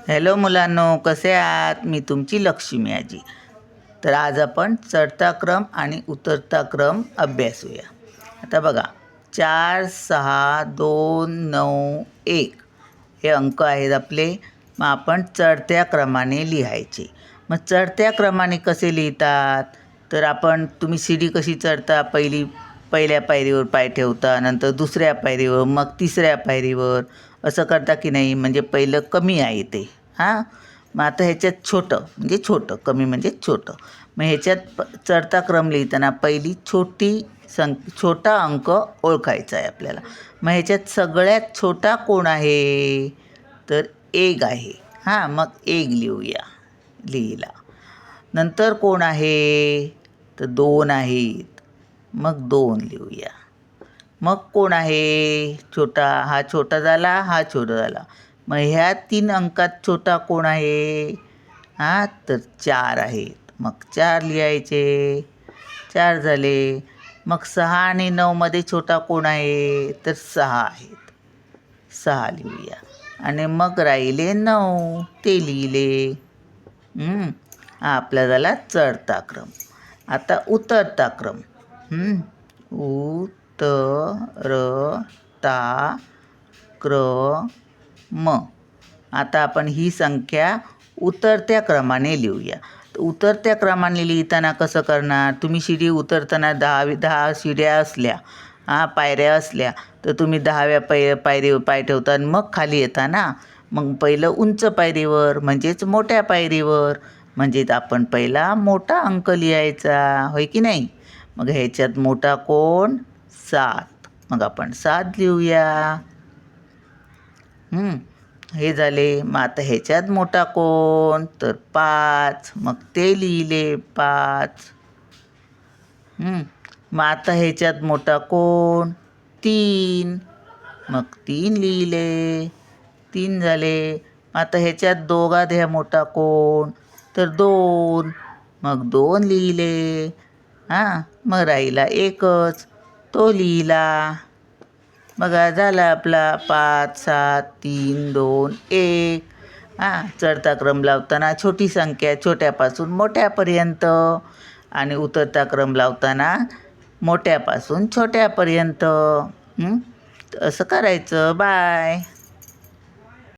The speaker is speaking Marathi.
हॅलो मुलांनो, कसे आहात? मी तुमची लक्ष्मी आजी. तर आज आपण चढता क्रम आणि उतरता क्रम अभ्यासूया. आता बघा, 4, 6, 2, 9, 1 हे अंक आहेत आपले. मग आपण चढत्या क्रमाने लिहायचे. मग चढत्या क्रमाने कसे लिहितात? तर तुम्ही सीडी कशी चढता? पहिल्या पायरीवर पाय ठेवता, नंतर दुसऱ्या पायरीवर, मग तिसऱ्या पायरीवर, असं करता की नाही? म्हणजे पहिलं कमी आहे ते. हां, मग आता ह्याच्यात छोटं कमी म्हणजे छोटं. मग ह्याच्यात चढता क्रम लिहिताना पहिली छोटा अंक ओळखायचा आहे आपल्याला. मग ह्याच्यात सगळ्यात छोटा कोण आहे? तर 1 आहे. मग 1 लिहिला. नंतर कोण आहे? तर 2 आहेत. मग 2 लिहूया. मग कोण आहे छोटा? हा छोटा झाला, हा छोटा झाला. मग ह्या 3 अंकात छोटा कोण आहे? तर 4 आहेत. मग 4 लिहायचे. 4 झाले. मग 6 आणि 9मध्ये छोटा कोण आहे? तर 6 आहेत. 6 लिहूया. आणि मग राहिले 9, ते लिहिले. हा आपला झाला चढता क्रम. आता उतरता क्रम. उतरता क्रम. आता आपण ही संख्या उतरत्या क्रमाने लिहूया. तर उतरत्या क्रमाने लिहिताना कसं करणार? तुम्ही शिडी उतरताना 10 शिड्या असल्या, पायऱ्या असल्या, तर तुम्ही 10व्या पायरीवर पाय ठेवता आणि मग खाली येता ना. मग पहिलं उंच पायरीवर म्हणजेच मोठ्या पायरीवर, म्हणजेच आपण पहिला मोठा अंक लिहायचा, होय की नाही? मग ह्याच्यात मोठा कोण? 7. मग आपण 7 लिहूया. हे झाले. मग आता ह्याच्यात मोठा कोण? तर 5. मग ते लिहिले 5. मग आता ह्याच्यात मोठा कोण? 3. मग 3 लिहिले. 3 झाले. आता ह्याच्यात दोघात ह्या मोठा कोण? तर 2. मग 2 लिहिले. मग राहिला एकच, तो लिहिला. बघा, झाला आपला 5, 7, 3, 2, 1. चढता क्रम लावताना छोटी संख्या छोट्यापासून मोठ्यापर्यंत आणि उतरता क्रम लावताना मोठ्यापासून छोट्यापर्यंत. असं करायचं. बाय.